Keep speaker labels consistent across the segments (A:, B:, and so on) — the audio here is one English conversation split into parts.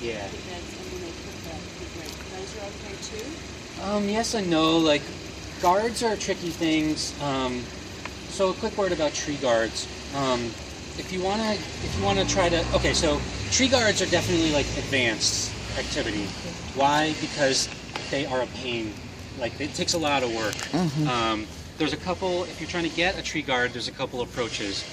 A: Yeah.
B: And then they put that, those are okay too?
A: Yes and no. Like, guards are tricky things. So a quick word about tree guards. If you wanna try to, okay, so tree guards are definitely like advanced activity. Why? Because they are a pain. Like, it takes a lot of work. There's a couple. If you're trying to get a tree guard, there's a couple approaches.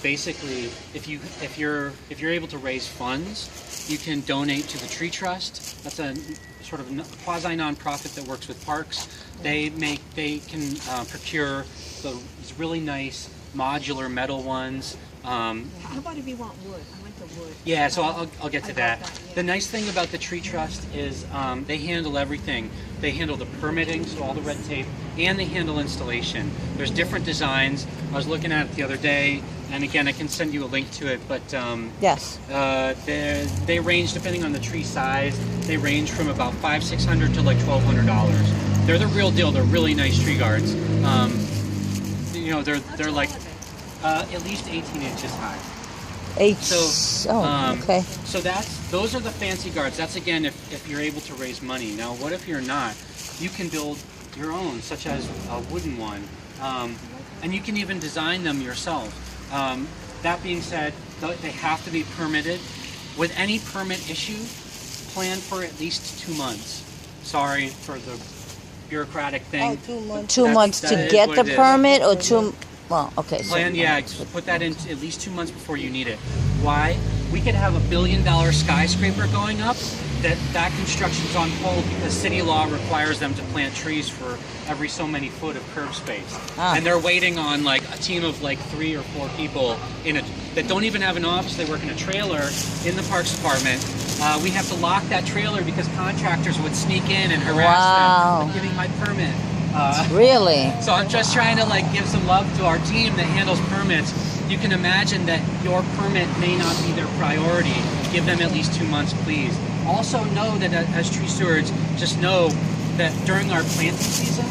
A: Basically, if you're able to raise funds, you can donate to the Tree Trust. That's a sort of quasi nonprofit that works with parks. They can procure these really nice modular metal ones.
C: How about if you want wood? I went to wood.
A: Yeah, so I'll get to that.
C: Yeah.
A: The nice thing about the Tree Trust is they handle everything. They handle the permitting, so all the red tape, and they handle installation. There's different designs. I was looking at it the other day, and again, I can send you a link to it, but
D: yes,
A: they range, depending on the tree size, they range from about $500-600 to like $1,200. They're the real deal. They're really nice tree guards. You know, they're like at least 18 inches high.
D: okay.
A: So those are the fancy guards. That's, again, if you're able to raise money. Now, what if you're not? You can build your own, such as a wooden one, and you can even design them yourself. That being said, they have to be permitted. With any permit issue, plan for at least 2 months. Sorry for the bureaucratic thing.
D: Oh, 2 months. 2 months to get the permit, or 2? Well, okay.
A: Plan, yeah, just put that in at least 2 months before you need it. Why? We could have $1 billion skyscraper going up. That construction's on hold because city law requires them to plant trees for every so many foot of curb space. And they're waiting on like a team of like 3 or 4 people that don't even have an office. They work in a trailer in the Parks Department. We have to lock that trailer because contractors would sneak in and harass them. I'm giving my permit.
D: Really?
A: So I'm just trying to like give some love to our team that handles permits. You can imagine that your permit may not be their priority. Give them at least 2 months, please. Also know that as tree stewards, just know that during our planting seasons,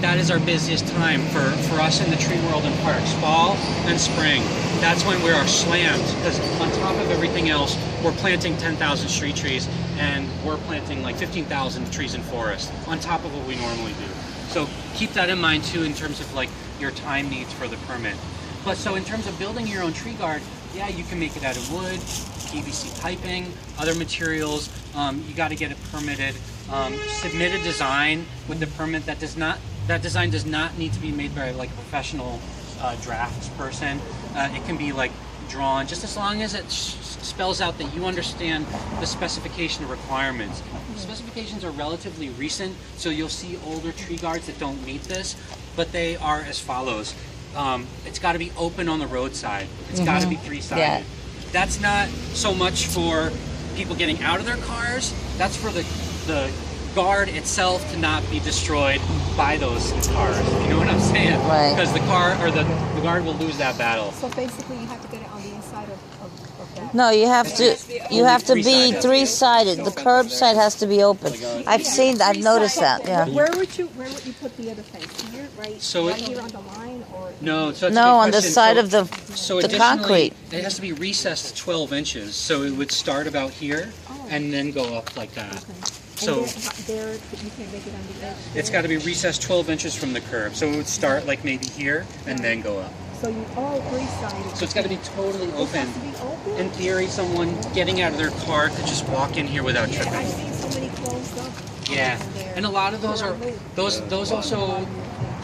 A: that is our busiest time for us in the tree world and parks, fall and spring. That's when we are slammed, because on top of everything else, we're planting 10,000 street trees, and we're planting like 15,000 trees in forest on top of what we normally do. So keep that in mind too, in terms of like your time needs for the permit. But so in terms of building your own tree guard, yeah, you can make it out of wood, PVC piping, other materials. You got to get it permitted. Submit a design with the permit. That design does not need to be made by like a professional drafts person. It can be like drawn, just as long as it spells out that you understand the specification requirements. The specifications are relatively recent, so you'll see older tree guards that don't meet this, but they are as follows. It's got to be open on the roadside. It's got to be 3-sided. Yeah. That's not so much for people getting out of their cars. That's for the guard itself to not be destroyed by those cars. You know what I'm saying?
D: Right.
A: Because the guard will lose that battle.
C: So basically, you have to get it on the inside of that.
D: No, you have to be 3-sided. The curb side has to be open. I've noticed that. Yeah.
C: Where would you put the other fence? Here, right?
A: So
C: right here on the line, or
A: no? So
D: on the side of the concrete.
A: It has to be recessed 12 inches. So it would start about here and then go up like that.
C: Okay.
A: So
C: there, you can't make it on the edge.
A: It's got to be recessed 12 inches from the curb. So it would start like maybe here and then go up.
C: So you all 3-sided.
A: So it's got to be totally open.
C: It has to be open?
A: In theory, someone getting out of their car could just walk in here without tripping.
C: I've seen so many closed up.
A: Yeah, and a lot of those are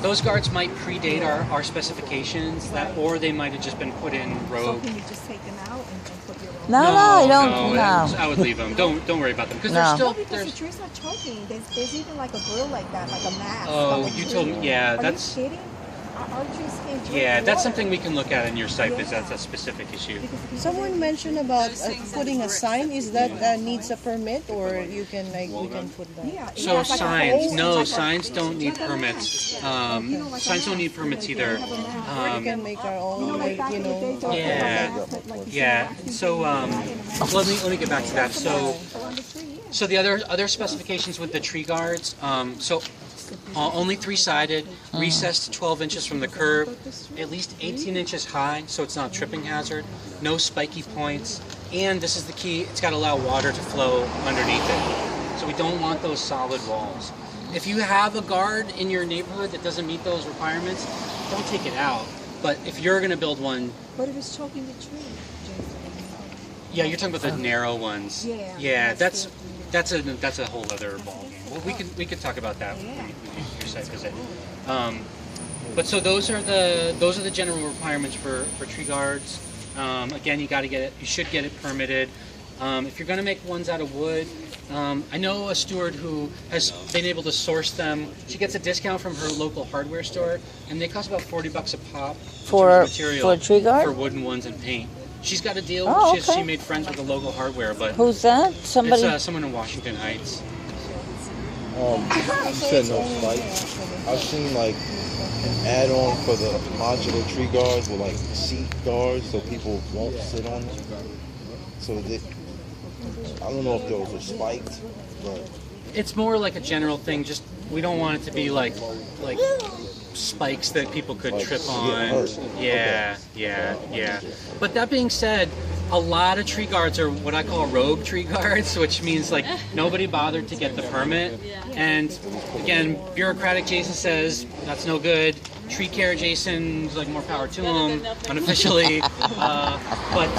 A: those guards might predate our specifications, or they might have just been put in rogue.
C: So can you just take them out and put your own?
D: No, I don't.
A: I would leave them. Don't worry about them because they're still.
C: Because the tree's not choking. There's even like a grill like that, like a mask.
A: Oh, you told me. Yeah, that's.
C: Are you kidding? Our trees can't drink
A: Yeah, that's
C: water.
A: something we can look at in your site because that's a specific issue.
E: Someone mentioned about putting a sign. Is that needs a permit, or you can we can put that?
C: Yeah.
A: So signs, signs don't need permits. Signs don't need permits either.
E: We can make our own,
A: Yeah. So let me get back to that. So the other specifications with the tree guards. Only 3-sided, recessed 12 inches from the curb, at least 18 inches high, so it's not a tripping hazard. No spiky points, And this is the key, it's got to allow water to flow underneath it. So we don't want those solid walls. If you have a guard in your neighborhood that doesn't meet those requirements, don't take it out. But if you're going to build one...
C: What if it's choking the tree, Jason?
A: Yeah, you're talking about the narrow ones.
C: Yeah.
A: Yeah, that's a whole other ball game. Well, we could talk about that when your site visit. But so those are the general requirements for tree guards. Again, you should get it permitted. If you're going to make ones out of wood, I know a steward who has been able to source them. She gets a discount from her local hardware store, and they cost about $40 a pop
D: For
A: material
D: a tree guard?
A: for wooden ones and paint. She's got a deal.
D: Oh,
A: She
D: okay.
A: made friends with the local hardware, but
D: Who's that? Somebody?
A: it's someone in Washington Heights.
F: You said no spikes. I've seen like an add-on for the modular tree guards with like seat guards so people won't sit on them. So I don't know if those are spiked, but
A: It's more like a general thing. Just we don't want it to be like spikes that people could
F: Like,
A: trip
F: get
A: on.
F: hurt.
A: Yeah. But that being said, a lot of tree guards are what I call rogue tree guards, which means like nobody bothered to get the permit. And again, bureaucratic Jason says that's no good. Tree care Jason's like more power to him unofficially. But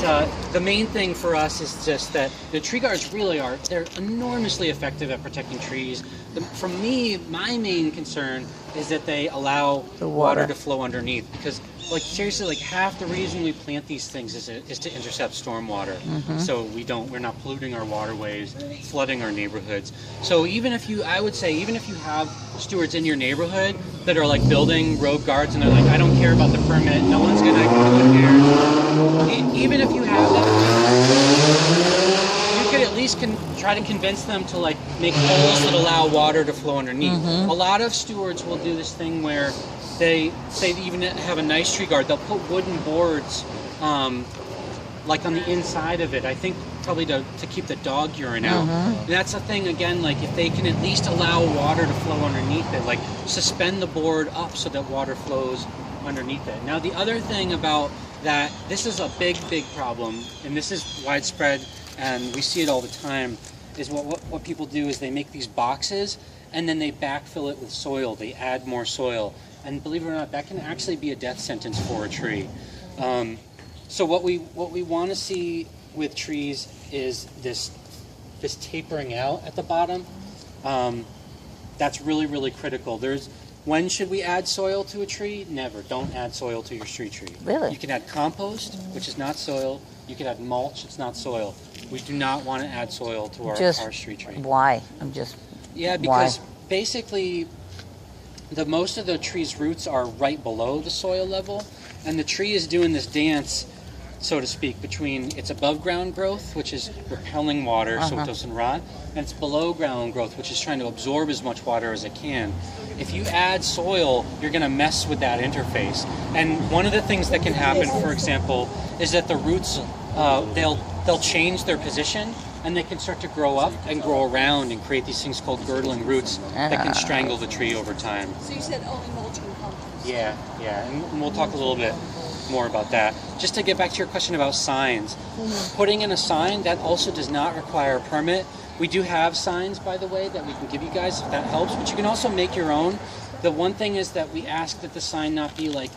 A: the main thing for us is just that the tree guards really they're enormously effective at protecting trees. For me, my main concern is that they allow
D: The
A: water
D: water.
A: to flow underneath, because like seriously, like half the reason we plant these things is to intercept stormwater. So we're not polluting our waterways, flooding our neighborhoods. So even if you have stewards in your neighborhood that are like building road guards and they're like, I don't care about the permit, no one's gonna go in here. Even if you have that, you could at least try to convince them to like make holes that allow water to flow underneath. A lot of stewards will do this thing where they say they even have a nice tree guard. They'll put wooden boards like on the inside of it. I think probably to keep the dog urine out. And that's the thing again, like if they can at least allow water to flow underneath it, like suspend the board up so that water flows underneath it. Now the other thing about that, this is a big problem, and this is widespread and we see it all the time, is what people do is they make these boxes and then they backfill it with soil. They add more soil. And believe it or not, that can actually be a death sentence for a tree. So what we want to see with trees is this tapering out at the bottom. That's really critical. When should we add soil to a tree? Never. Don't add soil to your street tree.
D: Really?
A: You can add compost, which is not soil. You can add mulch. It's not soil. We do not want to add soil to our street tree.
D: Why?
A: Yeah, because basically most of the tree's roots are right below the soil level, and the tree is doing this dance, so to speak, between its above ground growth, which is repelling water so it doesn't rot, and its below ground growth, which is trying to absorb as much water as it can. If you add soil, you're going to mess with that interface. And one of the things that can happen, for example, is that the roots they'll change their position, and they can start to grow up and grow around and create these things called girdling roots that can strangle the tree over time.
B: So you said only mulch and compost.
A: Yeah, and we'll talk a little bit more about that. Just to get back to your question about signs, putting in a sign, that also does not require a permit. We do have signs, by the way, that we can give you guys if that helps, but you can also make your own. The one thing is that we ask that the sign not be like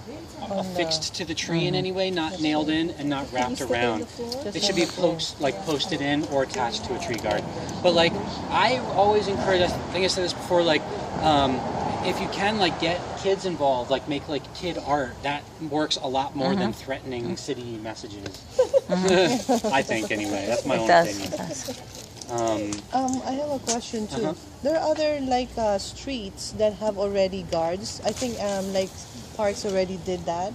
A: affixed to the tree in any way, not nailed in and not wrapped around. It should be posted in or attached to a tree guard. But like I always encourage, I think I said this before, like if you can like get kids involved, like make like kid art, that works a lot more than threatening city messages. I think anyway. That's my own opinion.
D: It does.
E: I have a question too. There are other like streets that have already guards. I think like parks already did that,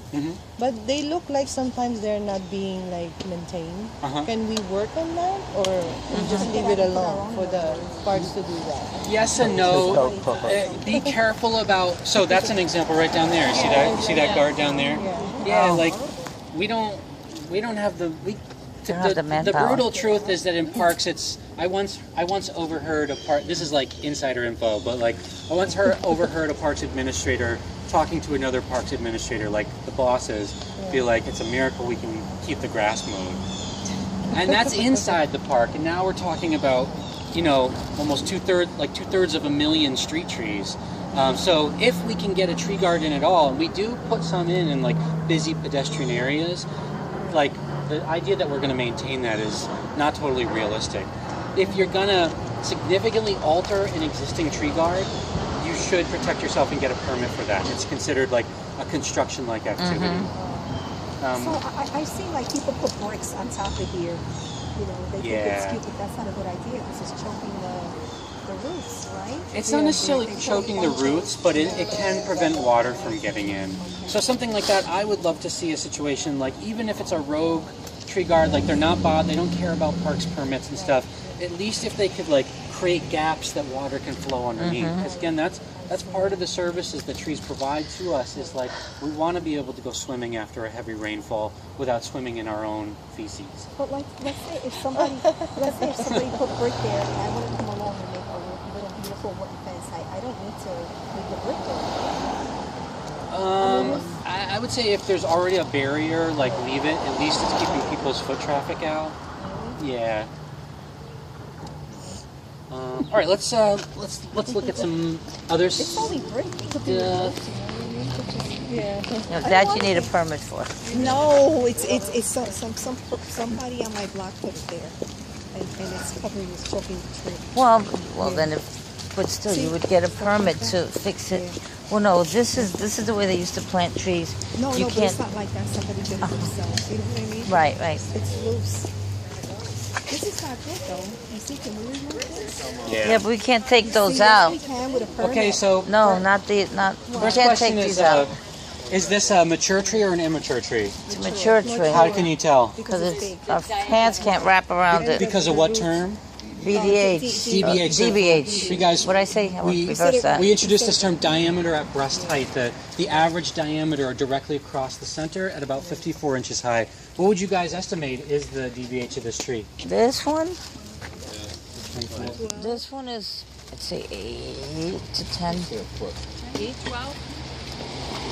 E: but they look like sometimes they're not being like maintained. Can we work on that, or we just leave it alone for the parks to do that?
A: Yes and no. Be careful about. So that's an example right down there. You see that guard down there? Yeah. Like we don't have the. The brutal truth is that in parks, I once overheard a park. This is like insider info, but like I once overheard a parks administrator talking to another parks administrator, like the bosses, be like, "It's a miracle we can keep the grass mowed." And that's inside the park. And now we're talking about, almost two-thirds of a million street trees. So if we can get a tree garden at all, and we do put some in like busy pedestrian areas, like the idea that we're going to maintain that is not totally realistic. If you're going to significantly alter an existing tree guard, you should protect yourself and get a permit for that. It's considered like a construction-like activity.
C: So I've seen like people put bricks on top of here. They think it's cute, but that's not a good idea because it's choking the roots, right?
A: It's not necessarily choking the roots, but it can prevent water from getting in. So something like that, I would love to see a situation like, even if it's a rogue tree guard, like they're not bothered, they don't care about parks permits and stuff, at least if they could like create gaps that water can flow underneath. Because again, that's part of the services that trees provide to us, is like we want to be able to go swimming after a heavy rainfall without swimming in our own feces.
C: But like, let's say if somebody put brick there and I want to come along and make a little beautiful wooden fence, I don't need to leave the brick there.
A: I would say if there's already a barrier, like leave it. At least it's keeping people's foot traffic out. Yeah. All right, let's look at some others.
C: It's only brick. It could be
D: That you need a permit for.
C: No, it's somebody on my block put it there, and it's covering, it's choking the tree.
D: Well, then but still, you would get a permit to fix it. Well, no, this is the way they used to plant trees.
C: No,
D: you
C: but
D: can't.
C: it's not like that. Somebody did it themselves. You know what I mean?
D: Right.
C: It's loose. This is not good though. You see, can we remove this?
D: Yeah, but we can't take those
C: See, yes,
D: out.
C: we can with a permit.
A: Okay, so
D: No, we
A: first
D: can't take
A: question
D: these
A: is,
D: out.
A: is this a mature tree or an immature tree?
D: It's a mature tree.
A: How can you tell?
C: because it's
D: Because
C: big.
D: our hands can't wrap around it.
A: Because of what term?
D: BDH.
A: DBH. So
D: DBH.
A: you guys,
D: What I say? I want to
A: we-
D: reverse that.
A: We introduced this term diameter at breast height, the average diameter directly across the center at about 54 inches high. What would you guys estimate is the DBH of this tree?
D: This one? This one is, let's say, 8 to 10.
B: 8, 12?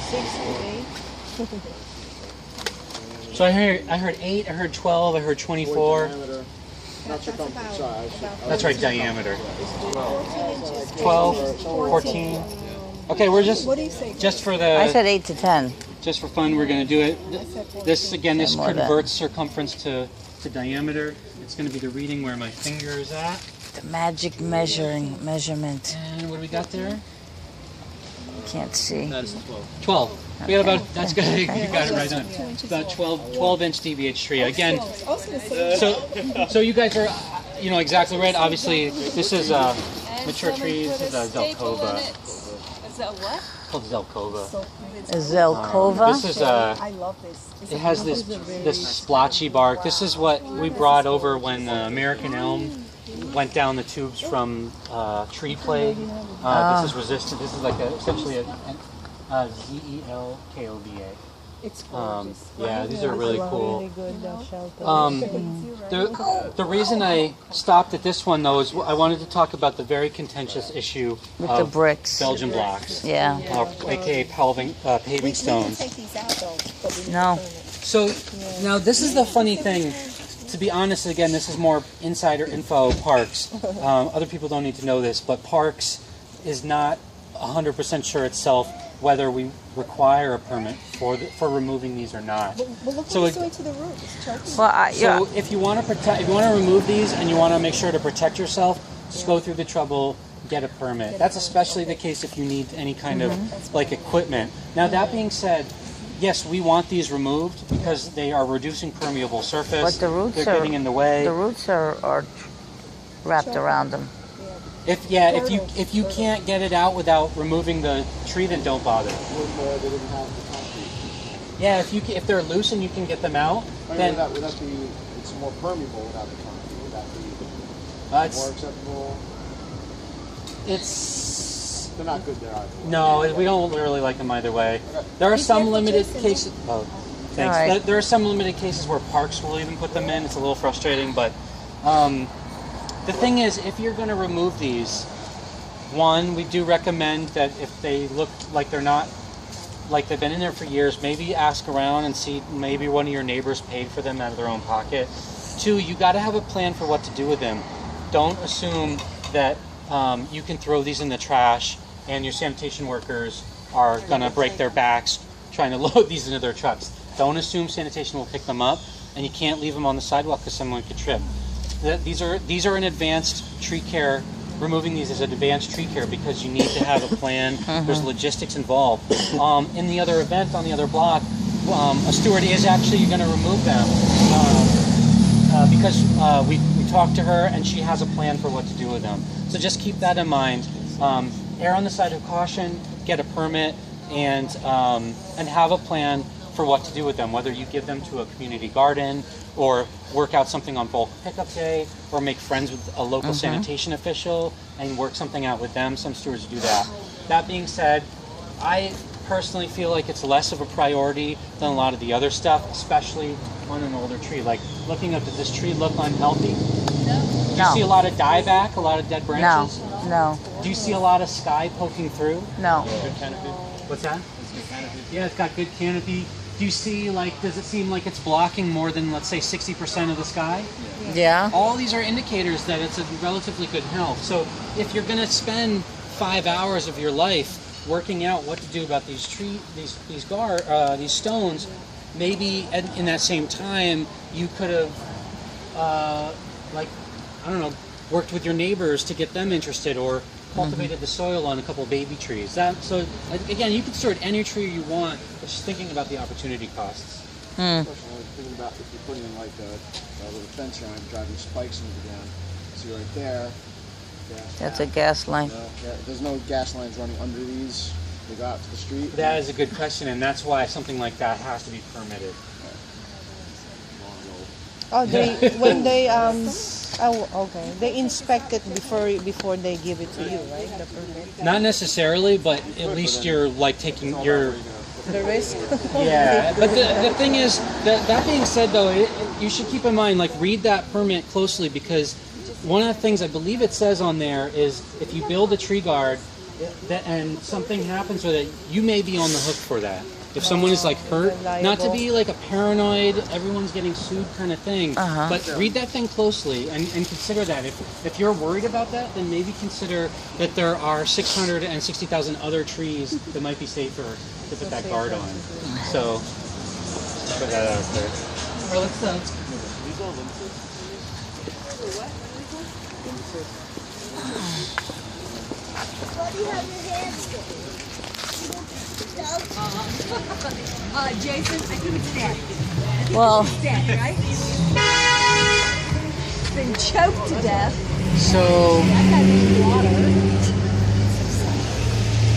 E: 6 to 8.
A: So I heard 8, I heard 12, I heard 24.
C: That's about
A: That's right, diameter. 12, 14. Okay, we're
C: What do you say?
A: just for
D: I
A: the
D: said 8 to 10.
A: just for fun, we're going to do it. This again, this
D: More than that.
A: converts circumference to diameter. It's going to be the reading where my finger is at.
D: The magic measurement.
A: And what do we got there?
D: Can't see.
A: 12. We got about, that's good. You got it right on. It's about 12-inch DBH tree. Again,
C: I was going to say,
A: so you guys are, exactly right. Obviously, this is mature trees. This is a Zelkova.
B: Is that what?
A: Called Zelkova.
D: Zelkova.
A: This is
C: I love this.
A: it has this splotchy bark. This is what we brought over when the American elm went down the tubes from tree plague. This is resistant. This is like essentially a Zelkova.
C: It's gorgeous.
A: Yeah, these are really cool.
E: Really good shelter.
A: The reason I stopped at this one though is I wanted to talk about the very contentious issue
D: With
A: of
D: the bricks.
A: Belgian blocks,
D: Yeah.
A: aka paving
C: We can
A: stones.
C: take these out though, but we need
D: No.
C: a permit.
A: So now this is the funny thing. To be honest, again, this is more insider info. Parks. Other people don't need to know this, but Parks is not 100% sure itself whether we require a permit for removing these or not.
C: But look
A: So
C: what it's
A: it-
C: doing to the root. It's choking.
D: Well,
A: So if you want to remove these and you want to make sure to protect yourself, just go through the trouble, get a permit. That's especially the case if you need any kind of like equipment. Now that being said, yes, we want these removed because they are reducing permeable surface.
D: But the roots
A: They're getting in the way.
D: The roots are wrapped around them.
A: If you can't get it out without removing the tree, then don't bother. Yeah, if they're loose and you can get them out, then
G: would that be? It's more permeable without the concrete. Would that be more acceptable?
A: it's
G: They're not good there either.
A: no, we don't really like them either way. There are some limited cases. Oh, thanks.
D: All right.
A: There are some limited cases where parks will even put them in. It's a little frustrating, but the thing is, if you're going to remove these, one, we do recommend that if they look like they're not, like they've been in there for years, maybe ask around and see maybe one of your neighbors paid for them out of their own pocket. 2, you got to have a plan for what to do with them. Don't assume that you can throw these in the trash and your sanitation workers are going to break their backs trying to load these into their trucks. Don't assume sanitation will pick them up, and you can't leave them on the sidewalk because someone could trip. These are an advanced tree care. Removing these is an advanced tree care because you need to have a plan. There's logistics involved. In the other event on the other block, a steward is actually going to remove them because we talked to her and she has a plan for what to do with them. So just keep that in mind. Err on the side of caution, get a permit, and have a plan for what to do with them, whether you give them to a community garden or work out something on bulk pickup day or make friends with a local sanitation official and work something out with them. Some stewards do that. That being said, I personally feel like it's less of a priority than a lot of the other stuff, especially on an older tree. Like looking up, does this tree look unhealthy? No. Do you see a lot of dieback, a lot of dead branches?
D: No.
A: Do you see a lot of sky poking through?
D: No.
A: Good canopy. What's that? Yeah, it's got good canopy. Do you see, like, does it seem like it's blocking more than, let's say, 60% of the sky?
D: Yeah.
A: All these are indicators that it's a relatively good health. So if you're going to spend 5 hours of your life working out what to do about these these stones, maybe in that same time you could have, worked with your neighbors to get them interested, or cultivated the soil on a couple of baby trees. So again, you can start any tree you want, just thinking about the opportunity costs.
G: Especially thinking about if you're putting in like a little fence around, driving spikes into the ground. See right there.
D: That's a gas line.
G: There's no gas lines running under these. They go out to the street.
A: That is a good question, and that's why something like that has to be permitted.
E: Oh, okay. They inspect it before they give it to you, right? The permit.
A: Not necessarily, but at least you're like taking your
E: the risk.
A: Yeah, but the thing is that being said, though, you should keep in mind, like, read that permit closely, because one of the things I believe it says on there is if you build a tree guard and something happens with it, you may be on the hook for that. If someone is like hurt, not to be like a paranoid, everyone's getting sued kind of thing, but read that thing closely and consider that. If you're worried about that, then maybe consider that there are 660,000 other trees that might be safer to put that guard on. So, put that out there. All right, let's
B: What do you have your hands for? Jason, I think it's dead.
D: Well,
B: It's dead, right? It's been choked to death.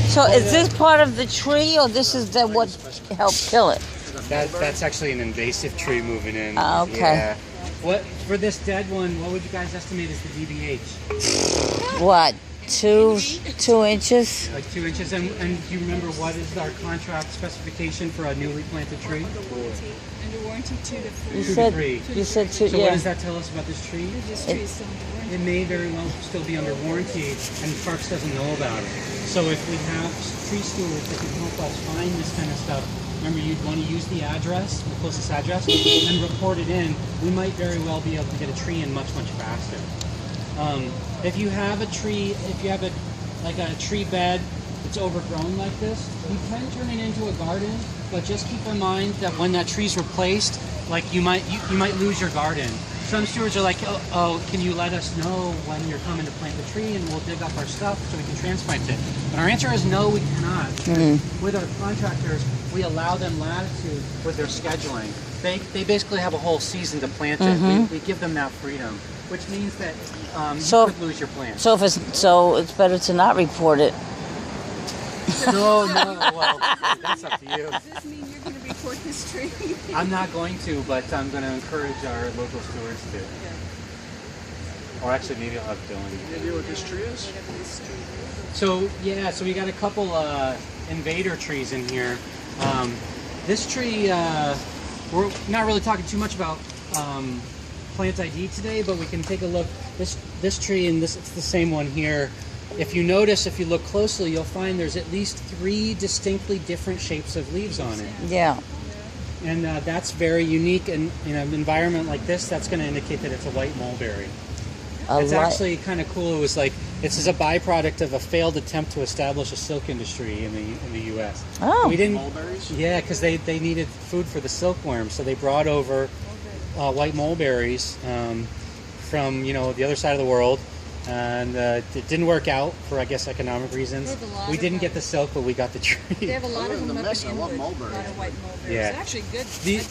D: so is this part of the tree, or this is what helped kill it?
A: That's actually an invasive tree moving in.
D: Okay.
A: Yeah. What for this dead one? What would you guys estimate is the DBH?
D: What? 2 inches?
A: Like 2 inches. And do you remember what is our contract specification for a newly planted tree?
B: Under warranty 2 to 3.
D: You said 2.
A: So
D: yeah.
A: what does that tell us about this tree?
B: This tree is still under warranty.
A: It may very well still be under warranty, and Parks doesn't know about it. So if we have tree stewards that can help us find this kind of stuff, remember, you'd want to use the address, the closest address, and report it in. We might very well be able to get a tree in much, much faster. If you have a tree, a tree bed that's overgrown like this, you can turn it into a garden, but just keep in mind that when that tree's replaced, like you might lose your garden. Some stewards are like, oh, can you let us know when you're coming to plant the tree, and we'll dig up our stuff so we can transplant it. But our answer is no, we cannot. With our contractors, we allow them latitude with their scheduling. They basically have a whole season to plant it. We give them that freedom, which means that you could lose your plant.
D: So it's better to not report it.
A: No, well, that's up to you.
B: Does this mean you're going to report this tree?
A: I'm not going to, but I'm going to encourage our local stewards to. Or actually, maybe I'll have Dylan.
G: Any idea what this tree is?
A: So we got a couple invader trees in here. This tree, we're not really talking too much about plant ID today, but we can take a look. This tree, and it's the same one here. If you notice, if you look closely, you'll find there's at least 3 distinctly different shapes of leaves on it.
D: Yeah.
A: And that's very unique, and in an environment like this, that's going to indicate that it's a white mulberry. It's actually kind of cool. It was like this is a byproduct of a failed attempt to establish a silk industry in the U.S.
D: Oh,
A: We didn't.
G: Mulberries?
A: Yeah, because they needed food for the silkworm, so they brought over white mulberries from the other side of the world, and it didn't work out for, I guess, economic reasons. We didn't get the silk, but we got the tree.
B: They have a lot of
G: In the
B: them up
G: mix,
B: in
G: I love
B: Inwood. A
G: mulberry.
B: lot of white mulberries.
A: Yeah.
B: It's actually good.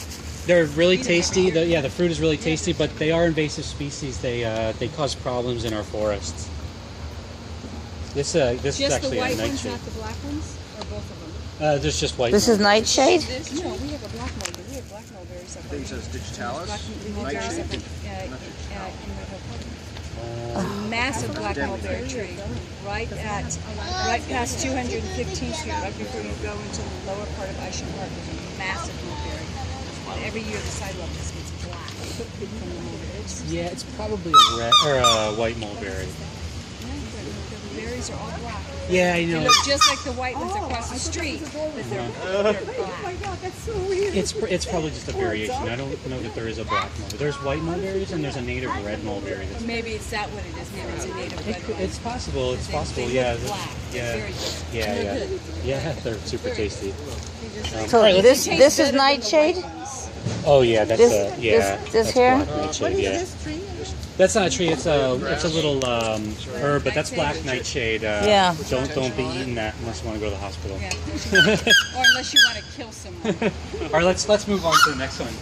A: They're really tasty. The fruit is really tasty, but they are invasive species. They cause problems in our forests. This is
B: Just
A: actually
B: the white
A: a
B: ones,
A: nightshade.
B: not the black ones, or both of them.
A: There's just white.
D: this is nightshade?
B: No, we have a black mulberry. We have black mulberries. Up
G: Thing says digitalis.
B: Black mulberries up
G: Nightshade.
B: in massive black mulberry tree, right past 215th Street, right before you go into the lower part of Isham Park. There's a massive mulberry, and every year the sidewalk just gets black from the mulberries.
A: Yeah, it's probably a red or a white mulberry.
B: The berries are all black.
A: Yeah, I
B: They
A: know.
B: look just like the white ones across the street, but they're black.
C: That's so weird.
A: It's probably just a variation. I don't know that there is a black mulberry. There's white mulberries and there's a native red mulberry. That's,
B: Maybe it's that what it is. Maybe it's a native red one.
A: it's possible. It's possible.
B: They
A: Yeah.
B: look black. They're very good.
A: Yeah.
B: They're
A: Yeah.
B: good.
A: Yeah. They're super tasty.
D: So
A: All right,
D: this
B: Taste
D: this
B: better
D: is
B: than the
D: nightshade?
B: white ones.
A: Oh yeah, that's
D: This-
A: that's
D: this here?
A: black nightshade. Yeah. That's not a tree. It's a little herb, but that's black nightshade.
D: Yeah.
A: Don't be eating that unless you want to go to the hospital.
B: Yeah. Or unless you want to kill someone.
A: All right, let's move on to the next one.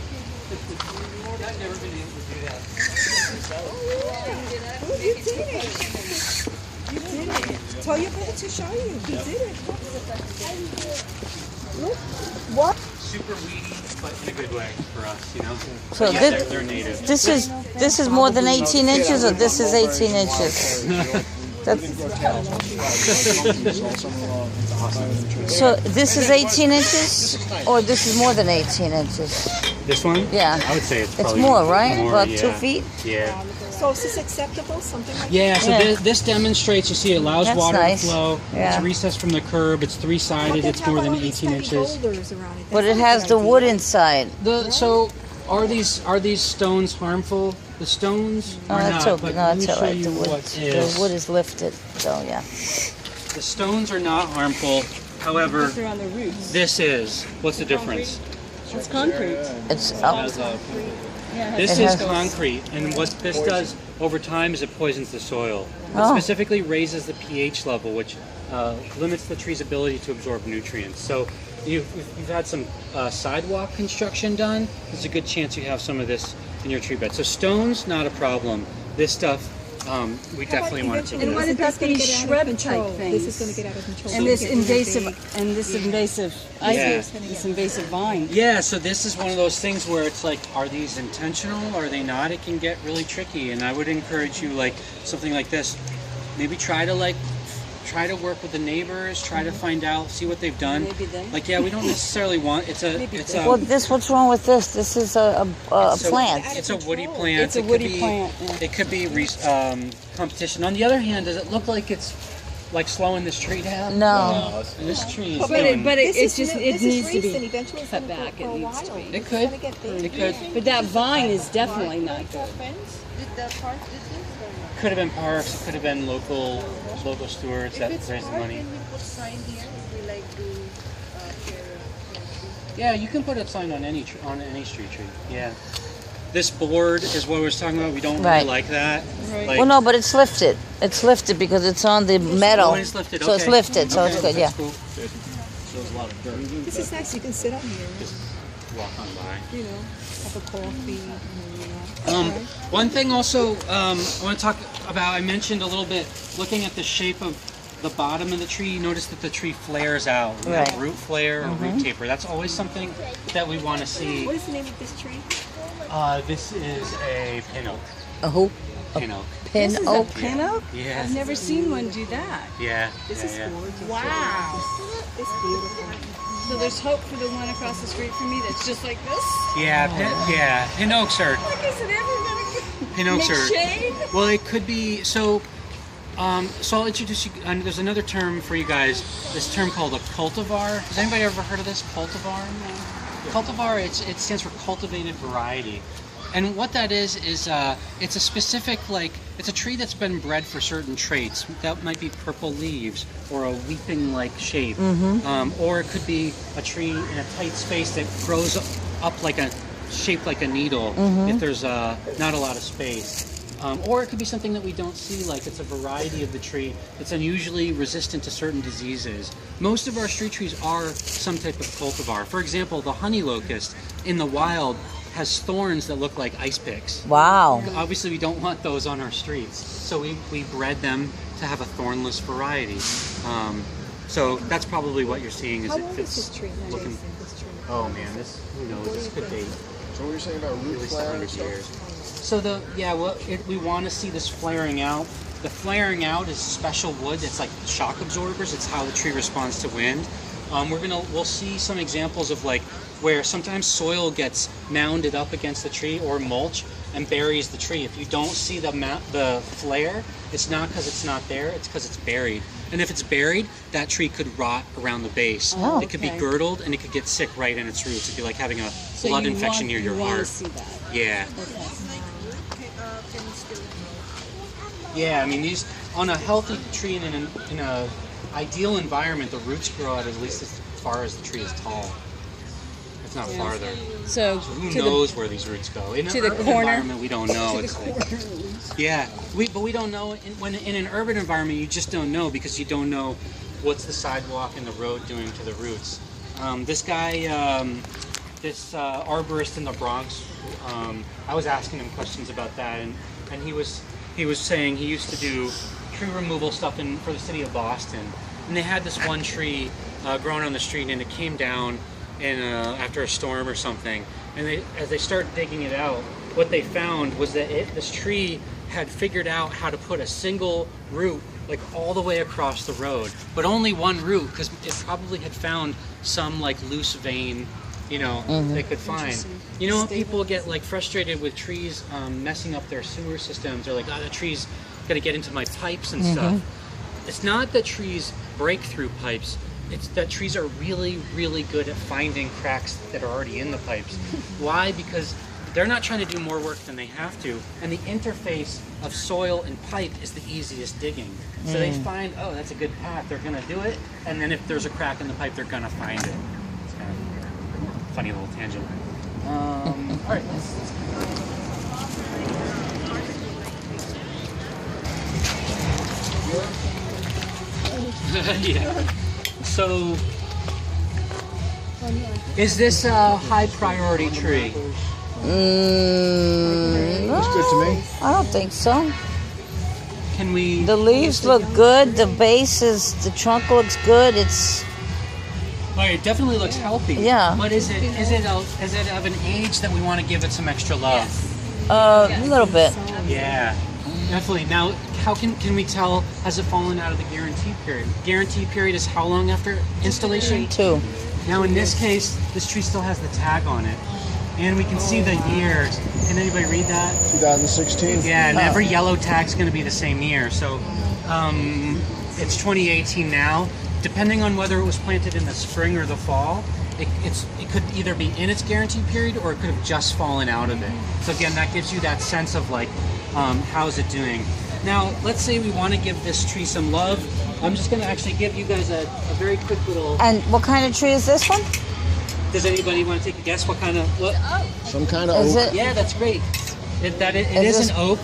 A: I've never been able to do that.
C: Tell your brother to show you. He did it. Look. What?
A: Super weedy, but in a good way for us,
D: So
A: But yeah,
D: this,
A: they're native.
D: this is more than 18 inches, or this is 18 inches? That's, so this is 18 inches, or this is more than 18 inches?
A: This one?
D: Yeah.
A: I would say it's
D: It's
A: probably
D: more, right?
A: more,
D: About
A: yeah.
D: 2 feet?
A: Yeah.
C: So is this acceptable? Something like
A: Yeah, so
D: Yeah.
A: This demonstrates, you see, it allows
D: That's
A: water
D: nice.
A: to flow.
D: Yeah.
A: It's recessed from the curb. It's three-sided. It's more than 18 inches.
D: But it has the wood inside.
A: So are these stones harmful? The stones
D: Oh,
A: are
D: that's
A: not,
D: okay.
A: but
D: No,
A: let me
D: that's all
A: show
D: right.
A: you
D: The wood,
A: what is.
D: the wood is lifted, so yeah.
A: The stones are not harmful. However,
B: They're on the roots.
A: this is. What's the difference?
B: It's concrete.
D: It's up.
A: This
D: It
A: is
D: has-
A: concrete, and what this does over time is it poisons the soil. It
D: Oh.
A: specifically raises the pH level, which limits the tree's ability to absorb nutrients. So if you've had some sidewalk construction done, there's a good chance you have some of this in your tree bed. So stones, not a problem. This stuff, we definitely want to take
B: And
A: it
B: what
A: out.
B: about these shrub type things?
C: This is going to get out of control.
B: And this invasive
A: Yeah.
B: this invasive vine.
A: Yeah, so this is one of those things where it's like, are these intentional? Are they not? It can get really tricky, and I would encourage you, like something like this, maybe try to work with the neighbors, try to find out, see what they've done.
B: Maybe them.
A: Like, yeah, we don't necessarily want it's a
D: Well, what's wrong with this? This is a plant.
A: It's a woody plant.
B: It's a
A: It could
B: woody
A: be-
B: plant, yeah.
A: It could be competition. On the other hand, does it look like it's like slowing this tree down?
D: No.
A: This tree is
B: But
A: doing.
B: it needs to be
C: eventually
B: cut back. It needs to be.
A: It could. It could.
B: But that vine is definitely not good.
A: Could have been parks. It could have been local stewards that raised the money. Yeah, you can put a sign on any street tree. Yeah. This board is what I was talking about. We don't
D: Right.
A: really like that. Like,
D: Well, no, but it's lifted. It's lifted because it's on the metal.
A: Oh, it's lifted.
D: So it's
A: Okay.
D: lifted, so
A: Okay,
D: it's good, yeah.
A: that's cool.
G: Shows a lot of dirt.
C: This is nice. You can sit up here,
A: Just walk on by.
C: you know, have a coffee.
A: One thing also I want to talk about, I mentioned a little bit, looking at the shape of the bottom of the tree, you notice that the tree flares out. We have
D: Right.
A: root flare or root taper. That's always something that we want to see.
C: What is the name of this tree?
A: This is a pin oak.
D: A who?
A: Pin oak.
D: Pin oak.
B: Pin oak?
A: Yeah.
B: I've never seen one do that.
A: Yeah.
C: This is
A: yeah.
C: gorgeous.
B: Wow.
C: It's beautiful.
B: So there's hope for the one across the street from me that's just like this?
A: Yeah, pin oaks are.
B: Like, is it ever gonna
A: Pin oaks
B: make
A: are.
B: shade?
A: Well, it could be so. So I'll introduce you. And there's another term for you guys. This term called a cultivar. Has anybody ever heard of this cultivar? Cultivar, it stands for cultivated variety. And what that is it's a specific, like, it's a tree that's been bred for certain traits. That might be purple leaves or a weeping-like shape. Or it could be a tree in a tight space that grows up like shaped like a needle if there's not a lot of space. Or it could be something that we don't see, like it's a variety of the tree that's unusually resistant to certain diseases. Most of our street trees are some type of cultivar. For example, the honey locust in the wild has thorns that look like ice picks.
D: Wow.
A: Obviously, we don't want those on our streets, so we bred them to have a thornless variety. So that's probably what you're seeing. Is
C: How
A: it
C: old
A: fits
C: is this tree?
A: looking.
C: This tree?
A: Oh man, who knows? This could date
G: So what you're saying about
A: at
G: root
A: least
G: flare
A: 100
G: and stuff?
A: years. So we want to see this flaring out. The flaring out is special wood that's like shock absorbers. It's how the tree responds to wind. We'll see some examples of like where sometimes soil gets mounded up against the tree or mulch and buries the tree. If you don't see the flare, it's not because it's not there, it's because it's buried. And if it's buried, that tree could rot around the base.
B: Oh,
A: it could be
B: okay.
A: girdled and it could get sick right in its roots. It'd be like having a blood infection near your
B: You want
A: heart.
B: to see that.
A: Yeah.
B: Okay.
A: Yeah, I mean, these on a healthy tree in an ideal environment, the roots grow out at least as far as the tree is tall. It's not farther.
B: So
A: Who
B: to
A: knows where these roots go? In an
B: to the
A: urban
B: corner?
A: environment, we don't know.
B: the
A: It's like,
B: corner at least.
A: yeah, but we don't know. When in an urban environment, you just don't know because you don't know what's the sidewalk and the road doing to the roots. This guy, this arborist in the Bronx, I was asking him questions about that, and he was saying he used to do tree removal stuff for the city of Boston, and they had this one tree growing on the street, and it came down after a storm or something, and as they started digging it out, what they found was that this tree had figured out how to put a single root like all the way across the road, but only one root because it probably had found some like loose vein, they could find. When people get like frustrated with trees messing up their sewer systems, they're like, oh, the tree's got to get into my pipes and stuff. It's not that trees break through pipes. It's that trees are really, really good at finding cracks that are already in the pipes. Why? Because they're not trying to do more work than they have to, and the interface of soil and pipe is the easiest digging. So they find, oh, that's a good path, they're gonna do it, and then if there's a crack in the pipe, they're gonna find it. It's kind of a funny little tangent. All right, yeah. So, is this a high priority tree?
G: Looks good to me.
D: I don't think so.
A: Can we?
D: The leaves look good. The the trunk looks good.
A: Oh, it definitely looks healthy.
D: Yeah.
A: But is it of an age that we want to give it some extra love?
D: A little bit.
A: Yeah, definitely. Now, how can we tell, has it fallen out of the guarantee period? Guarantee period is how long after installation?
D: 2.
A: Now, in this case, this tree still has the tag on it. And we can see the years. Can anybody read that?
G: 2016.
A: Yeah, and every yellow tag's going to be the same year. So it's 2018 now. Depending on whether it was planted in the spring or the fall, it could either be in its guarantee period or it could have just fallen out of it. So again, that gives you that sense of like, how's it doing? Now, let's say we want to give this tree some love. I'm just going to actually give you guys a very quick little...
D: And what kind of tree is this one?
A: Does anybody want to take a guess what kind of... What?
G: Some kind of
D: Is
G: oak.
D: it?
A: Yeah, that's great. It is
D: this-
A: an oak.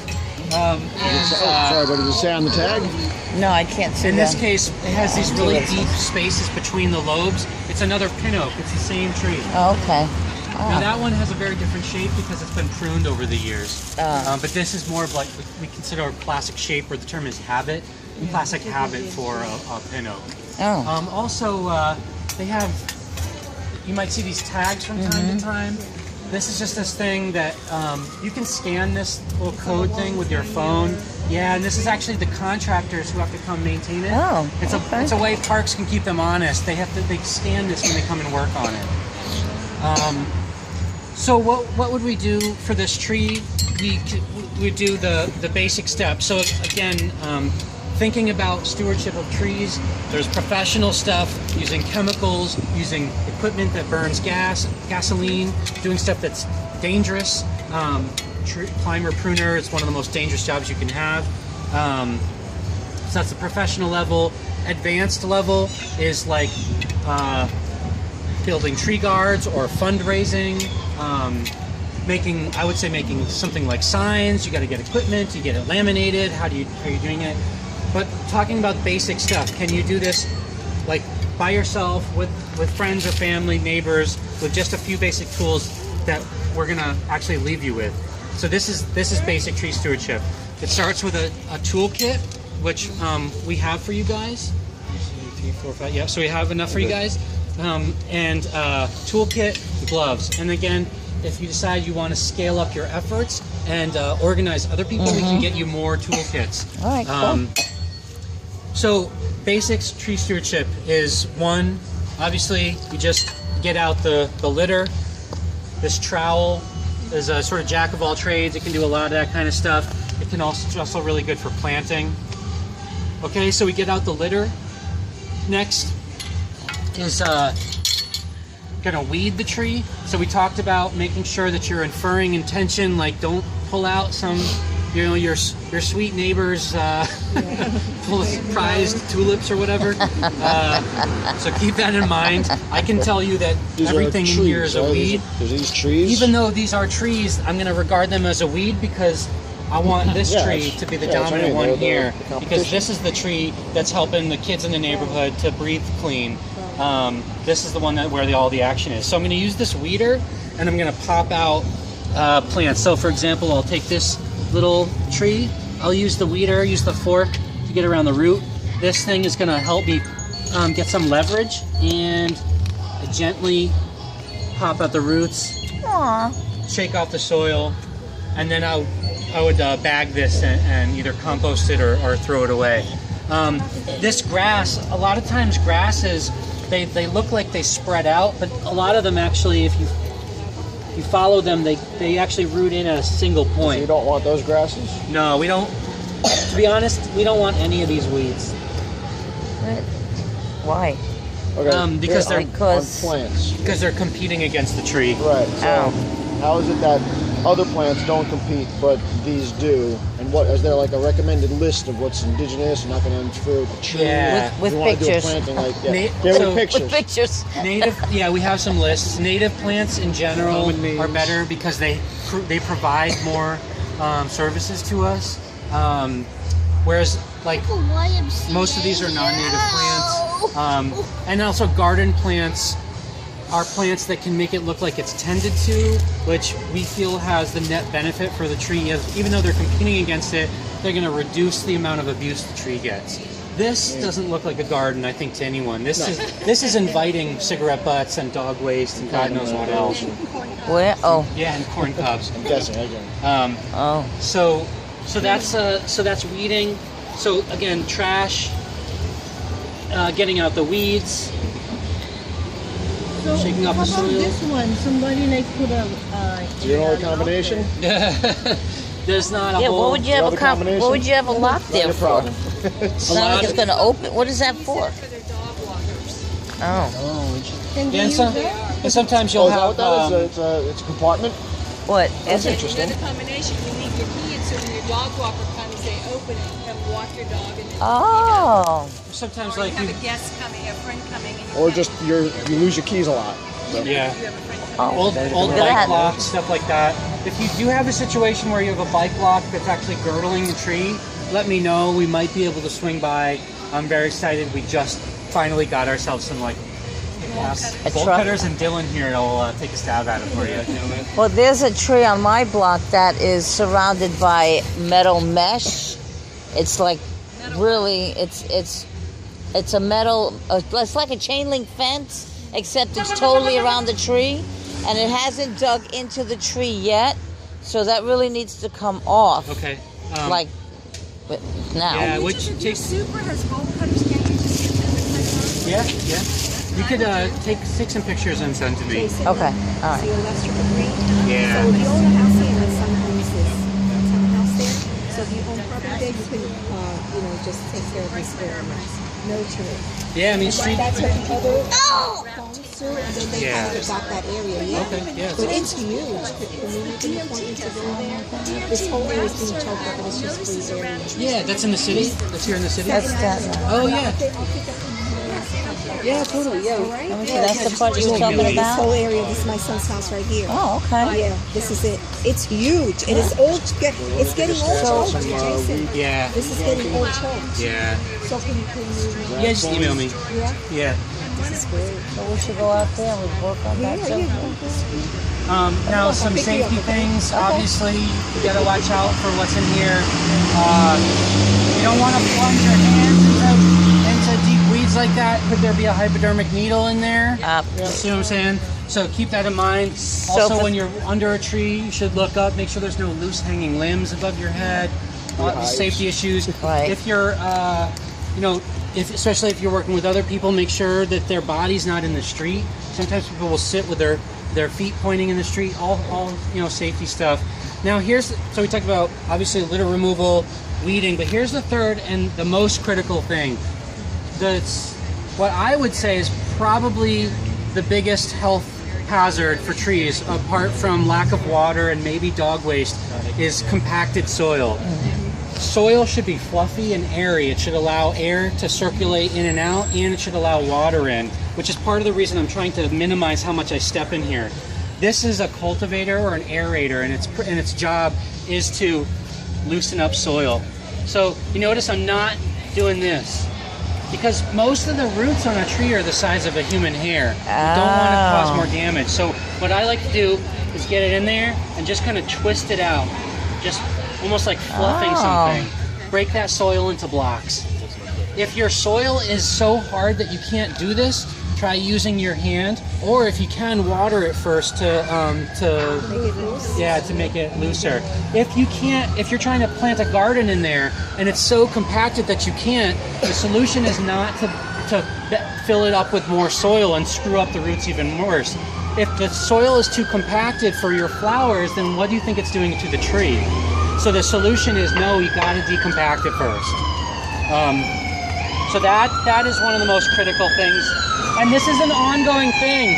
G: Sorry, what does it say on the tag?
D: No, I can't see
A: In
D: that.
A: this case, it has these really deep spaces between the lobes. It's another pin oak. It's the same tree.
D: Oh, okay.
A: Now that one has a very different shape because it's been pruned over the years. But this is more of like we consider a classic shape, where the term is habit. Classic habit for a pin oak.
D: Oh.
A: Also, they have. You might see these tags from time to time. This is just this thing that you can scan this little code thing with your phone. Yeah, and this is actually the contractors who have to come maintain it.
D: Oh,
A: It's a way parks can keep them honest. They scan this when they come and work on it. So what would we do for this tree? We do the basic steps. So again, thinking about stewardship of trees, there's professional stuff, using chemicals, using equipment that burns gasoline, doing stuff that's dangerous. Climber pruner, it's one of the most dangerous jobs you can have. So that's the professional level. Advanced level is like building tree guards or fundraising, making something like signs. You got to get equipment, you get it laminated. How are you doing it? But talking about basic stuff, can you do this like by yourself, with friends or family, neighbors, with just a few basic tools that we're gonna actually leave you with? So this is basic tree stewardship. It starts with a toolkit, which we have for you guys. 3, 4, 5. Yeah, so we have enough for you guys. And toolkit, gloves. And again, if you decide you want to scale up your efforts and organize other people, we can get you more toolkits.
D: All right, cool.
A: So basics tree stewardship is one, obviously you just get out the litter. This trowel is a sort of jack of all trades. It can do a lot of that kind of stuff. It can also really good for planting. Okay, so we get out the litter. Next is gonna weed the tree. So we talked about making sure that you're inferring intention, like don't pull out some, your sweet neighbor's prized tulips or whatever. So keep that in mind. I can tell you that everything in here is a weed.
G: There's these trees.
A: Even though these are trees, I'm gonna regard them as a weed because I want this tree to be the dominant one here, because this is the tree that's helping the kids in the neighborhood to breathe clean. This is the one where all the action is. So I'm going to use this weeder, and I'm going to pop out plants. So for example, I'll take this little tree, I'll use the weeder, use the fork to get around the root. This thing is going to help me get some leverage, and I gently pop out the roots, shake off the soil, and then I would bag this and either compost it or throw it away. This grass, a lot of times grasses, they look like they spread out, but a lot of them actually, if you follow them, they actually root in at a single point.
G: So you don't want those grasses?
A: No, we don't. To be honest, we don't want any of these weeds.
D: Why?
G: Okay.
A: Because they're
G: on plants.
A: Because they're competing against the tree.
G: Right. So how is it that other plants don't compete, but these do? And what is there like a recommended list of what's indigenous and not going to interfere with the tree?
A: Yeah.
D: With
G: you want
D: pictures.
G: To do a planting like
A: So-
G: pictures.
D: With pictures.
A: Native, yeah, we have some lists. Native plants in general are better because they provide more services to us. Whereas, like, most of these are non-native plants. And also garden plants are plants that can make it look like it's tended to, which we feel has the net benefit for the tree. Even though they're competing against it, they're going to reduce the amount of abuse the tree gets. This doesn't look like a garden, I think, to anyone. This is inviting cigarette butts and dog waste and God knows what else.
D: Where? Oh.
A: Yeah, and corn cobs.
G: I'm guessing.
A: So that's weeding. So again, trash, getting out the weeds, shaking off the soil.
E: This one, somebody like put
G: Do you know the combination?
A: There's not a
D: Yeah,
A: whole.
D: what would you have
G: combination?
D: a lock there
G: No
D: for?
G: problem.
D: It's not like it's going to open. What is that for?
B: For their dog walkers.
D: Oh.
A: And sometimes you'll
G: Oh, is that
A: have.
G: what that is? It's a compartment?
D: What
G: That's
D: is it?
G: interesting.
B: The combination, you leave your key in, so when your dog walker comes, they open it and walk your dog, and then
D: Oh.
A: Sometimes
B: or you
A: like
B: have
A: you,
B: a guest coming, a friend coming, and
G: Or just you lose your keys a lot. So.
A: yeah.
B: you have a friend coming.
A: Old
D: Look at
A: bike
D: that.
A: locks, stuff like that. If you do have a situation where you have a bike lock that's actually girdling the tree, let me know. We might be able to swing by. I'm very excited. We just finally got ourselves some like bolt
D: truck?
A: cutters, and Dylan here will take a stab at it for you.
D: Well, there's a tree on my block that is surrounded by metal mesh. It's like really, it's a metal. It's like a chain link fence, except it's totally around the tree, and it hasn't dug into the tree yet. So that really needs to come off.
A: Okay.
D: Like now.
A: Yeah, which takes.
B: Super has bolt cutters. Can't you just get them and cut
A: Yeah, yeah. You could take some pictures and send to me.
C: Jason,
D: Okay, all
C: So
D: right.
C: electrical green.
A: Yeah.
C: So if you own a house there, and some homes is townhouse there. So if you own property there, you can you know, just take care of this area, nurture it.
A: Yeah, I mean,
C: That's what the other homes do, and then they
A: Yeah.
C: kind of got that area. Yeah.
A: Okay, yeah.
C: But it's huge. When we make an appointment to go there, this whole area is being choked up, and it's just free area.
A: Yeah, that's in the city. That's here in the city.
D: That's that.
A: Oh yeah.
C: I'll pick up the
A: Yeah, totally. Yeah.
D: Let me see, that's the part you're talking
C: This
D: about?
C: whole area, this is my son's house right here.
D: Oh, okay.
C: Yeah, this is it. It's huge. It is old. It's getting old choked, Jason.
A: Yeah.
C: This is getting old choked.
A: Yeah.
C: So can you
A: Yeah, just email me.
C: Yeah,
A: Yeah.
C: this is great.
D: So we should go out there and we work on that too.
A: Now some safety things. Obviously, you gotta watch out for what's in here. You don't want to plunge your hands into deep weeds like that. Could there be a hypodermic needle in there? You see what I'm saying? So keep that in mind. Also, when you're under a tree, you should look up, make sure there's no loose hanging limbs above your head. Safety issues.
D: Right.
A: If you're, you know, especially if you're working with other people, make sure that their body's not in the street. Sometimes people will sit with their feet pointing in the street. All you know, safety stuff. Now so we talked about obviously litter removal, weeding, but here's the third and the most critical thing. That's what I would say is probably the biggest health hazard for trees, apart from lack of water and maybe dog waste, is compacted soil. Soil should be fluffy and airy. It should allow air to circulate in and out, and it should allow water in, which is part of the reason I'm trying to minimize how much I step in here. This is a cultivator or an aerator, and its job is to loosen up soil. So you notice I'm not doing this, because most of the roots on a tree are the size of a human hair. You don't want to cause more damage. So what I like to do is get it in there and just kind of twist it out, just almost like fluffing something. Break that soil into blocks. If your soil is so hard that you can't do this, try using your hand, or if you can, water it first to make it looser. If you can't, if you're trying to plant a garden in there and it's so compacted that you can't, the solution is not to fill it up with more soil and screw up the roots even worse. If the soil is too compacted for your flowers, then what do you think it's doing to the tree? So the solution is no, you got to decompact it first. So that is one of the most critical things. And this is an ongoing thing,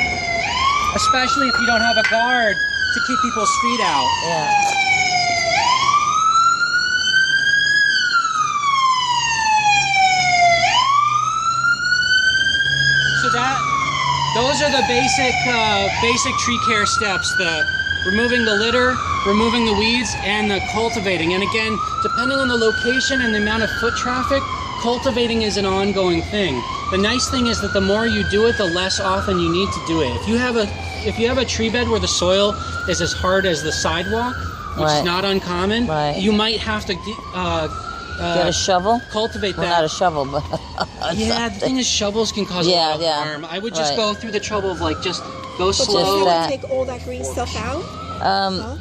A: especially if you don't have a guard to keep people's feet out.
D: Yeah.
A: So those are the basic tree care steps: the removing the litter, removing the weeds, and the cultivating. And again, depending on the location and the amount of foot traffic, cultivating is an ongoing thing. The nice thing is that the more you do it, the less often you need to do it. If you have a tree bed where the soil is as hard as the sidewalk, which is not uncommon, you might have to
D: get a shovel.
A: Cultivate that.
D: Well, not a shovel, but
A: yeah. The thing is, shovels can cause a lot of harm. I would just go through the trouble of like just go slow.
C: But you take all that green stuff out.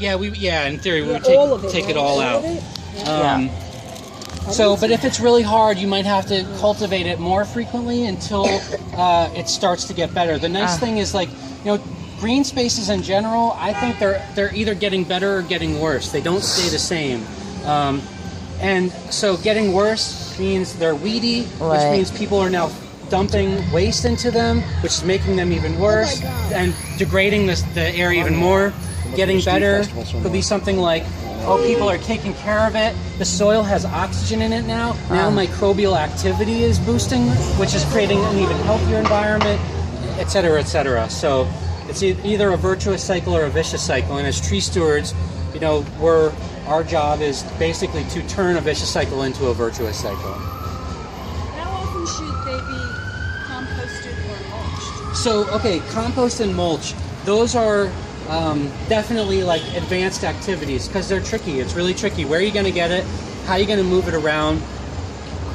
A: In theory, we would take it all out. But if it's really hard, you might have to cultivate it more frequently until it starts to get better. The nice thing is, like, you know, green spaces in general, I think they're either getting better or getting worse. They don't stay the same. And so getting worse means they're weedy, which means people are now dumping waste into them, which is making them even worse and degrading the area even more. Getting better could be something like, people are taking care of it. The soil has oxygen in it now. Now microbial activity is boosting, which is creating an even healthier environment, et cetera, et cetera. So it's either a virtuous cycle or a vicious cycle. And as tree stewards, you know, our job is basically to turn a vicious cycle into a virtuous cycle.
B: How often should they be composted or mulched?
A: So, compost and mulch, those are definitely like advanced activities because they're tricky. It's really tricky. Where are you going to get it? How are you going to move it around?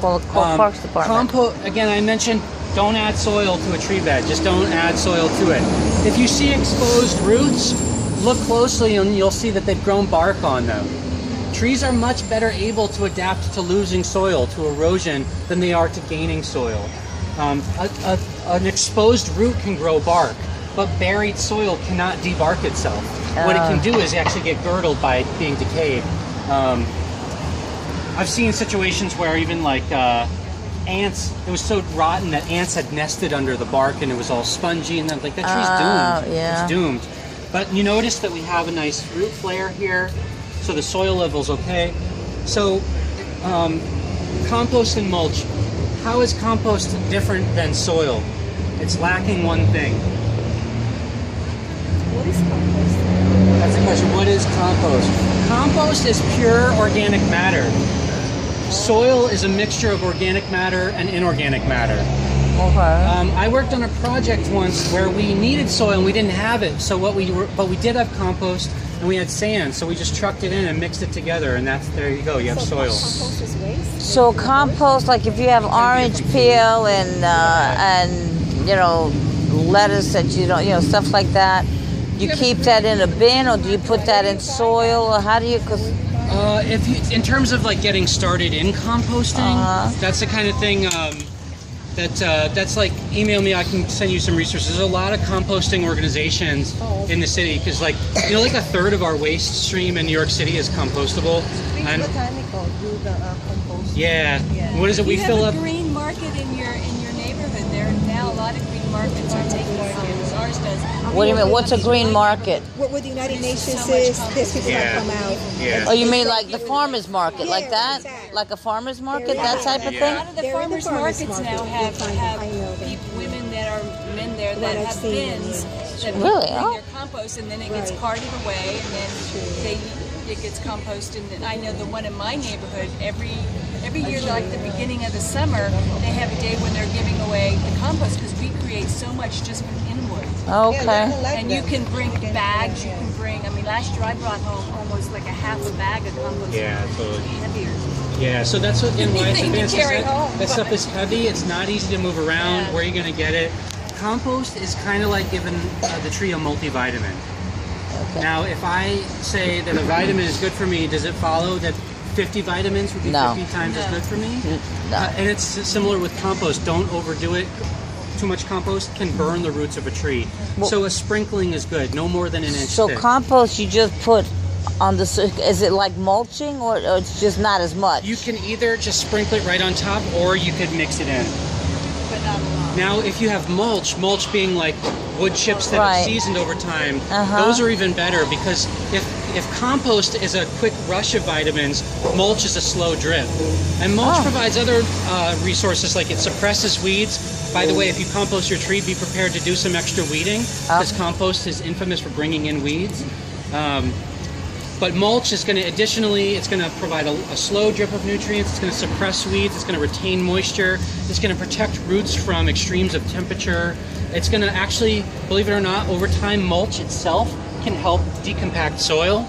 D: Well, Parks Department.
A: Again, I mentioned don't add soil to a tree bed. Just don't add soil to it. If you see exposed roots, look closely and you'll see that they've grown bark on them. Trees are much better able to adapt to losing soil, to erosion, than they are to gaining soil. An exposed root can grow bark, but buried soil cannot debark itself. What it can do is actually get girdled by being decayed. I've seen situations where even like ants, it was so rotten that ants had nested under the bark and it was all spongy, and then like that tree's doomed.
D: Yeah.
A: It's doomed. But you notice that we have a nice root flare here, so the soil level's okay. So compost and mulch. How is compost different than soil? It's lacking one thing.
C: What is compost?
A: That's the question. What is compost? Compost is pure organic matter. Soil is a mixture of organic matter and inorganic matter.
D: Okay.
A: I worked on a project once where we needed soil and we didn't have it. So but we did have compost and we had sand. So we just trucked it in and mixed it together, and there you go. You have soil.
C: Compost is waste?
D: So compost, like if you have orange peel and you know, lettuce that you don't, you know, stuff like that, you keep that in a bin, or do you put that in soil, or how do you? Cause
A: If you, in terms of like getting started in composting, that's the kind of thing that's like, email me, I can send you some resources. There's a lot of composting organizations in the city, because like, you know, like a third of our waste stream in New York City is compostable. And
E: Botanical do the compost.
A: yeah. What is it? We
B: You
A: fill
B: have
A: up.
B: a green market in your neighborhood. There now a lot of green markets are taking compost. Ours does.
D: what do you mean? What's a green market?
C: What the United Nations
B: so much
C: is, there's people that come out.
A: Yeah.
D: Oh, you mean like the farmers market, like
C: Yeah,
D: that?
C: exactly.
D: Like a farmers market, that type of
B: A
D: thing?
B: lot of the
C: They're in the
B: farmers
C: farmers
B: markets
C: market.
B: now have
C: I know them.
B: women that are men there that
C: I've
B: have
C: seen them,
B: bins
C: yeah.
B: that
D: Really?
B: bring
D: Oh.
B: their compost, and then it gets
C: Right.
B: carted away, and then it gets composted. And I know the one in my neighborhood, every year, like the beginning of the summer, they have a day when they're giving away the compost, because we create so much just from inward.
D: Okay.
B: And you can bring bags, you can bring, I mean, last year I brought home almost like a half a bag of compost.
A: Yeah, totally.
B: Heavier.
A: Yeah, so that's what, again, why it's
B: Anything to
A: advanced.
B: carry home,
A: That stuff
B: but-
A: is heavy. It's not easy to move around.
B: Yeah.
A: Where are you going to get it? Compost is kind of like giving the tree a multivitamin. Now, if I say that a vitamin is good for me, does it follow that 50 vitamins would be
D: No.
A: 50 times as good for me?
D: No.
A: And it's similar with compost. Don't overdo it. Too much compost can burn the roots of a tree. So a sprinkling is good, no more than an inch
D: So
A: thick.
D: compost you just put on the, is it like mulching, or it's just not as much?
A: You can either just sprinkle it right on top, or you could mix it in.
B: But not a lot.
A: Now, if you have mulch being like wood chips that
D: Right.
A: have seasoned over time,
D: Uh-huh.
A: those are even better, because if compost is a quick rush of vitamins, mulch is a slow drip. And mulch provides other resources, like it suppresses weeds. By the way, if you compost your tree, be prepared to do some extra weeding, because compost is infamous for bringing in weeds. But mulch is going to, additionally, it's going to provide a slow drip of nutrients. It's going to suppress weeds. It's going to retain moisture. It's going to protect roots from extremes of temperature. It's going to actually, believe it or not, over time, mulch itself can help decompact soil.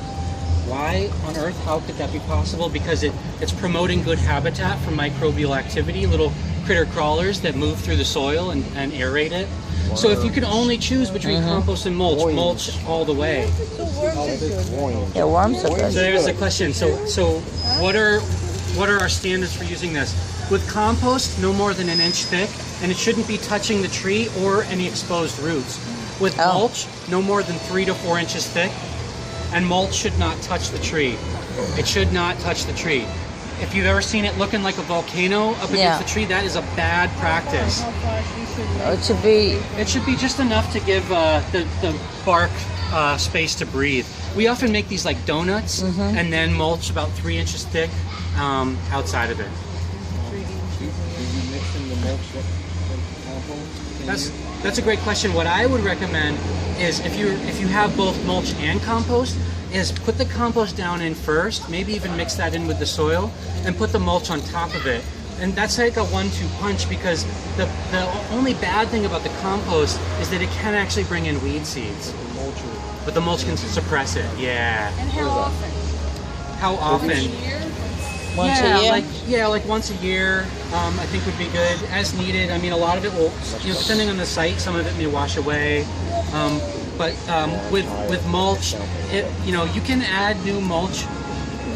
A: Why on earth? How could that be possible? Because it's promoting good habitat for microbial activity, little critter crawlers that move through the soil and aerate it. So if you could only choose between compost and mulch, mulch all the way.
E: So worms is good.
D: Yeah, worms are
A: So
D: good.
A: there's the question. So what are our standards for using this? With compost, no more than an inch thick, and it shouldn't be touching the tree or any exposed roots. With mulch, no more than 3 to 4 inches thick, and mulch should not touch the tree. It should not touch the tree. If you've ever seen it looking like a volcano up against the tree, that is a bad practice.
E: How far we should
D: It should be,
A: It should be just enough to give the bark space to breathe. We often make these like donuts and then mulch about 3 inches thick outside of it. That's a great question. What I would recommend is if you have both mulch and compost, is put the compost down in first, maybe even mix that in with the soil, and put the mulch on top of it. And that's like a 1-2 punch, because the only bad thing about the compost is that it can actually bring in weed seeds. But the mulch can suppress it. Yeah.
B: And how often?
A: How often?
B: Once a year?
D: once a year?
A: Like once a year, I think would be good, as needed. I mean, a lot of it will, depending on the site, some of it may wash away. But with mulch, you can add new mulch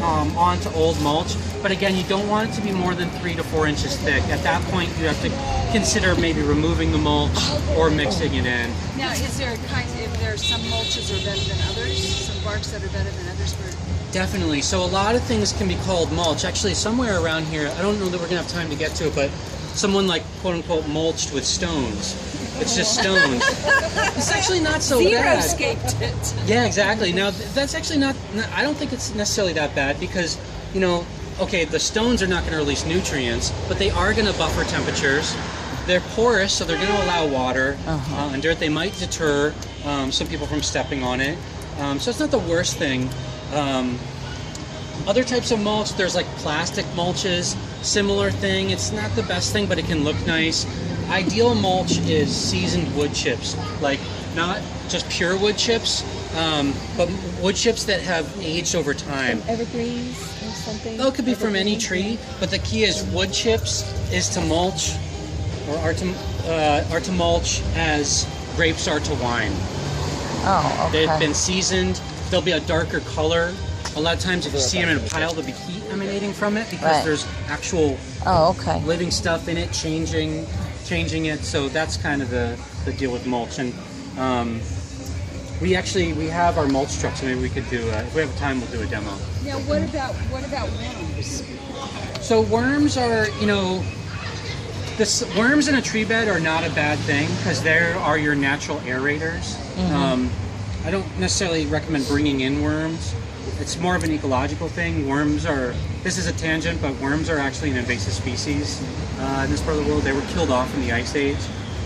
A: onto old mulch, but again, you don't want it to be more than 3 to 4 inches thick. At that point, you have to consider maybe removing the mulch or mixing it in.
B: Now, is there if there are some mulches are better than others, some barks that are better than others for
A: Definitely. So a lot of things can be called mulch. Actually, somewhere around here, I don't know that we're gonna have time to get to it, but someone like quote unquote mulched with stones. It's just stones. It's actually not so bad.
B: Zero-scaped it.
A: Yeah, exactly. Now that's actually not. I don't think it's necessarily that bad because okay, the stones are not going to release nutrients, but they are going to buffer temperatures. They're porous, so they're going to allow water and dirt. They might deter some people from stepping on it. So it's not the worst thing. Other types of mulch, there's like plastic mulches, similar thing. It's not the best thing, but it can look nice. Ideal mulch is seasoned wood chips, like not just pure wood chips, but wood chips that have aged over time.
C: Evergreens or something?
A: Oh, it could be from any tree, but the key is wood chips is to mulch, or are to mulch as grapes are to wine.
D: Oh, okay.
A: They've been seasoned. They'll be a darker color. A lot of times, if you see them in a pile, there'll be heat emanating from it because there's actual living stuff in it, changing it. So that's kind of the deal with mulch. And we have our mulch truck, so maybe we could do if we have time, we'll do a demo.
B: Now, what about worms?
A: So worms are, worms in a tree bed are not a bad thing because there are your natural aerators. I don't necessarily recommend bringing in worms. It's more of an ecological thing. This is a tangent, but worms are actually an invasive species in this part of the world. They were killed off in the Ice Age,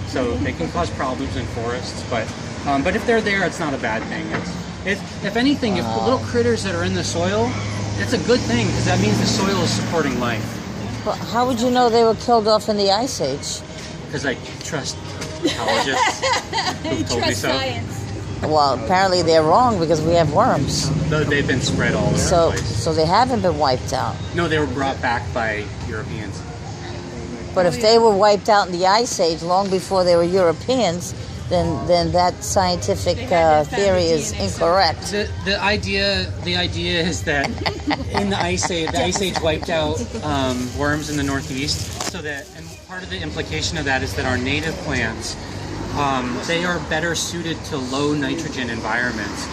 A: so they can cause problems in forests. But if they're there, it's not a bad thing. If anything, if little critters that are in the soil, it's a good thing because that means the soil is supporting life.
D: Well, how would you know they were killed off in the Ice Age?
A: Because I trust ecologists who told me so.
B: Science.
D: Well, apparently they're wrong because we have worms.
A: Though they've been spread all over the place.
D: So they haven't been wiped out.
A: No, they were brought back by Europeans.
D: But if they were wiped out in the Ice Age long before they were Europeans, then that scientific theory is incorrect.
A: The idea is that in the Ice Age wiped out worms in the Northeast. And part of the implication of that is that our native plants, they are better suited to low nitrogen environments.